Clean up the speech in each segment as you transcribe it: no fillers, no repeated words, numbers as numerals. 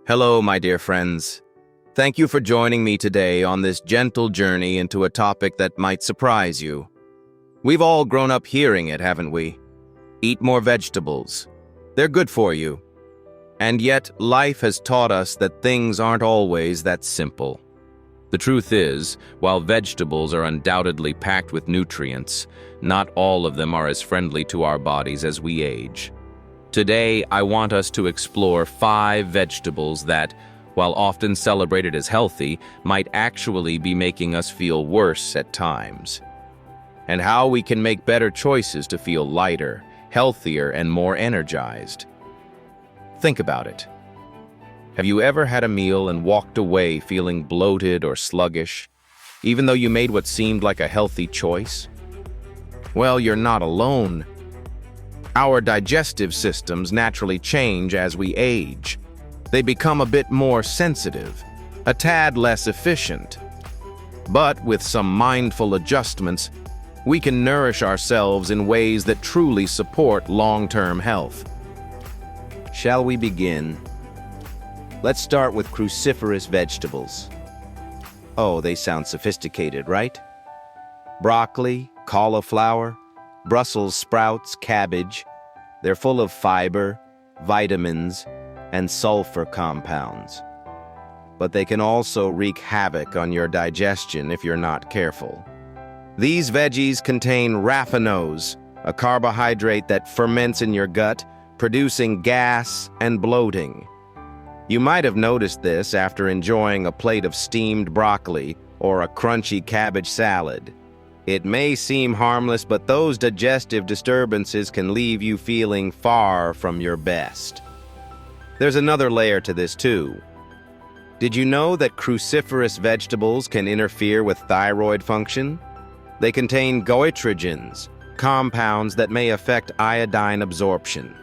Hello, my dear friends. Thank you for joining me today on this gentle journey into a topic that might surprise you. We've all grown up hearing it, haven't we? Eat more vegetables. They're good for you. And yet, life has taught us that things aren't always that simple. The truth is, while vegetables are undoubtedly packed with nutrients, not all of them are as friendly to our bodies as we age. Today, I want us to explore 5 vegetables that, while often celebrated as healthy, might actually be making us feel worse at times. And how we can make better choices to feel lighter, healthier, and more energized. Think about it. Have you ever had a meal and walked away feeling bloated or sluggish, even though you made what seemed like a healthy choice? Well, you're not alone. Our digestive systems naturally change as we age. They become a bit more sensitive, a tad less efficient. But with some mindful adjustments, we can nourish ourselves in ways that truly support long-term health. Shall we begin? Let's start with cruciferous vegetables. Oh, they sound sophisticated, right? Broccoli, cauliflower, Brussels sprouts, cabbage. They're full of fiber, vitamins, and sulfur compounds. But they can also wreak havoc on your digestion if you're not careful. These veggies contain raffinose, a carbohydrate that ferments in your gut, producing gas and bloating. You might have noticed this after enjoying a plate of steamed broccoli or a crunchy cabbage salad. It may seem harmless, but those digestive disturbances can leave you feeling far from your best. There's another layer to this too. Did you know that cruciferous vegetables can interfere with thyroid function? They contain goitrogens, compounds that may affect iodine absorption.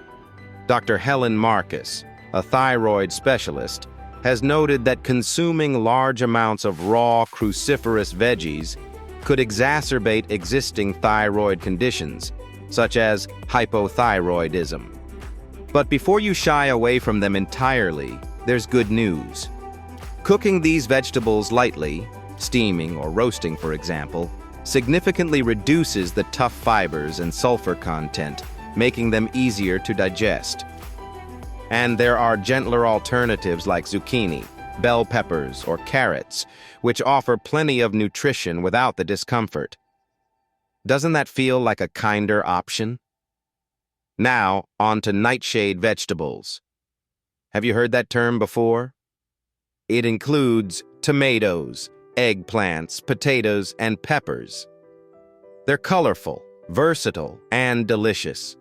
Dr. Helen Marcus, a thyroid specialist, has noted that consuming large amounts of raw cruciferous veggies could exacerbate existing thyroid conditions, such as hypothyroidism. But before you shy away from them entirely, there's good news. Cooking these vegetables lightly, steaming or roasting for example, significantly reduces the tough fibers and sulfur content, making them easier to digest. And there are gentler alternatives like zucchini, bell peppers, or carrots, which offer plenty of nutrition without the discomfort. Doesn't that feel like a kinder option? Now, on to nightshade vegetables. Have you heard that term before? It includes tomatoes, eggplants, potatoes, and peppers. They're colorful, versatile, and delicious.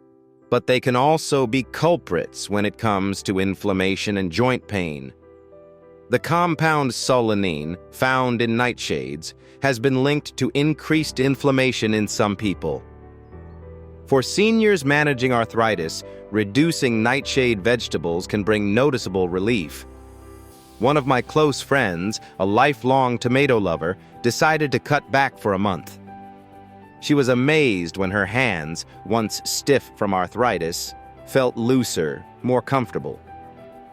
But they can also be culprits when it comes to inflammation and joint pain. The compound solanine, found in nightshades, has been linked to increased inflammation in some people. For seniors managing arthritis, reducing nightshade vegetables can bring noticeable relief. One of my close friends, a lifelong tomato lover, decided to cut back for a month. She was amazed when her hands, once stiff from arthritis, felt looser, more comfortable.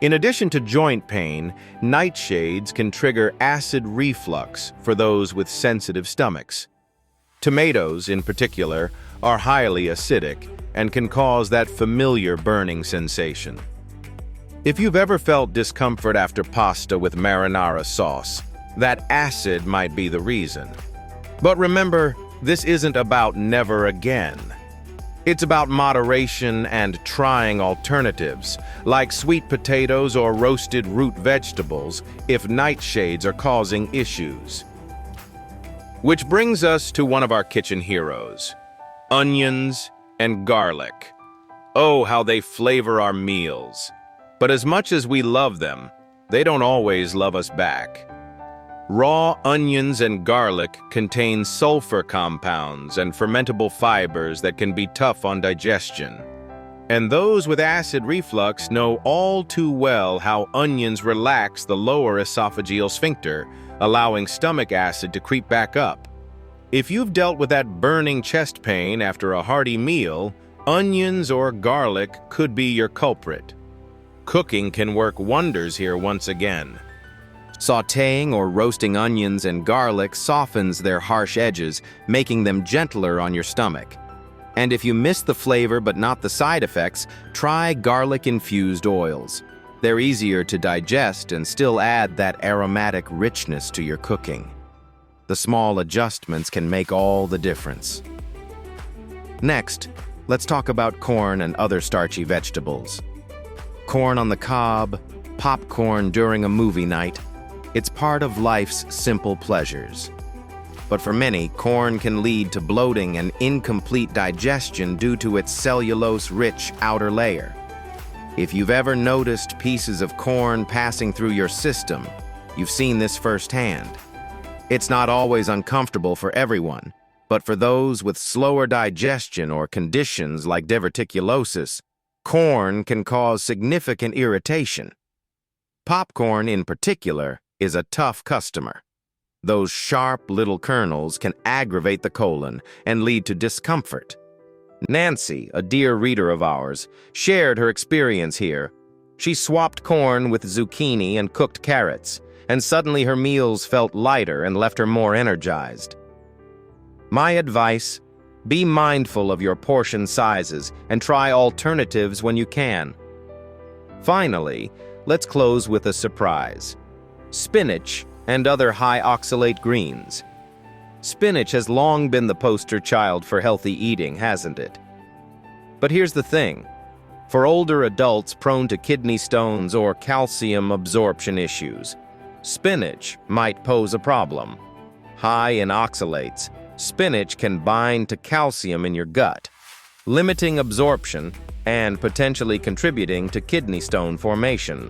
In addition to joint pain, nightshades can trigger acid reflux for those with sensitive stomachs. Tomatoes, in particular, are highly acidic and can cause that familiar burning sensation. If you've ever felt discomfort after pasta with marinara sauce, that acid might be the reason. But remember, this isn't about never again. It's about moderation and trying alternatives, like sweet potatoes or roasted root vegetables, if nightshades are causing issues. Which brings us to one of our kitchen heroes, onions and garlic. Oh, how they flavor our meals. But as much as we love them, they don't always love us back. Raw onions and garlic contain sulfur compounds and fermentable fibers that can be tough on digestion. And those with acid reflux know all too well how onions relax the lower esophageal sphincter, allowing stomach acid to creep back up. If you've dealt with that burning chest pain after a hearty meal, onions or garlic could be your culprit. Cooking can work wonders here once again. Sautéing or roasting onions and garlic softens their harsh edges, making them gentler on your stomach. And if you miss the flavor but not the side effects, try garlic-infused oils. They're easier to digest and still add that aromatic richness to your cooking. The small adjustments can make all the difference. Next, let's talk about corn and other starchy vegetables. Corn on the cob, popcorn during a movie night. It's part of life's simple pleasures. But for many, corn can lead to bloating and incomplete digestion due to its cellulose-rich outer layer. If you've ever noticed pieces of corn passing through your system, you've seen this firsthand. It's not always uncomfortable for everyone, but for those with slower digestion or conditions like diverticulosis, corn can cause significant irritation. Popcorn, in particular, is a tough customer. Those sharp little kernels can aggravate the colon and lead to discomfort. Nancy, a dear reader of ours, shared her experience here. She swapped corn with zucchini and cooked carrots, and suddenly her meals felt lighter and left her more energized. My advice: be mindful of your portion sizes and try alternatives when you can. Finally, let's close with a surprise: spinach and other high oxalate greens. Spinach has long been the poster child for healthy eating, hasn't it? But here's the thing. For older adults prone to kidney stones or calcium absorption issues, spinach might pose a problem. High in oxalates, spinach can bind to calcium in your gut, limiting absorption and potentially contributing to kidney stone formation.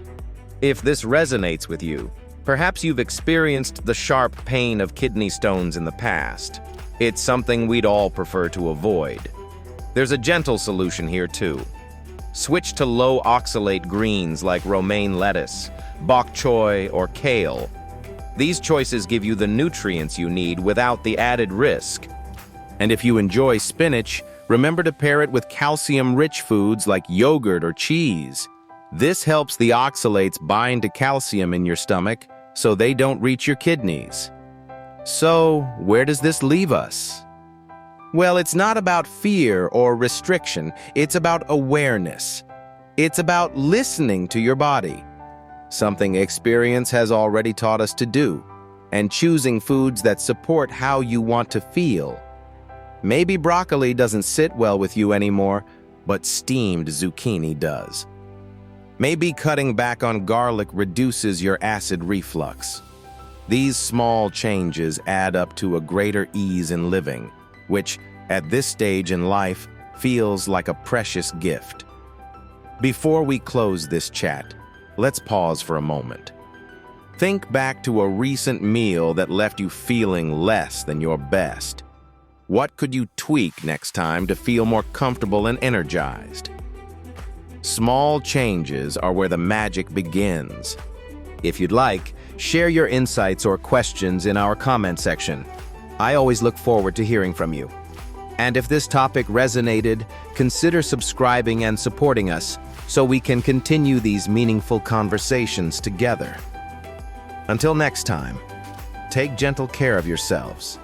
If this resonates with you, perhaps you've experienced the sharp pain of kidney stones in the past. It's something we'd all prefer to avoid. There's a gentle solution here too. Switch to low oxalate greens like romaine lettuce, bok choy, or kale. These choices give you the nutrients you need without the added risk. And if you enjoy spinach, remember to pair it with calcium-rich foods like yogurt or cheese. This helps the oxalates bind to calcium in your stomach so they don't reach your kidneys. So, where does this leave us? Well, it's not about fear or restriction. It's about awareness. It's about listening to your body, something experience has already taught us to do, and choosing foods that support how you want to feel. Maybe broccoli doesn't sit well with you anymore, but steamed zucchini does. Maybe cutting back on garlic reduces your acid reflux. These small changes add up to a greater ease in living, which, at this stage in life, feels like a precious gift. Before we close this chat, let's pause for a moment. Think back to a recent meal that left you feeling less than your best. What could you tweak next time to feel more comfortable and energized? Small changes are where the magic begins. If you'd like, share your insights or questions in our comment section. I always look forward to hearing from you. And if this topic resonated, consider subscribing and supporting us so we can continue these meaningful conversations together. Until next time, take gentle care of yourselves.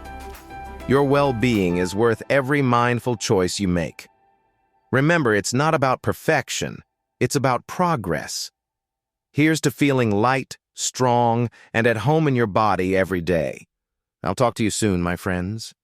Your well-being is worth every mindful choice you make. Remember, it's not about perfection, it's about progress. Here's to feeling light, strong, and at home in your body every day. I'll talk to you soon, my friends.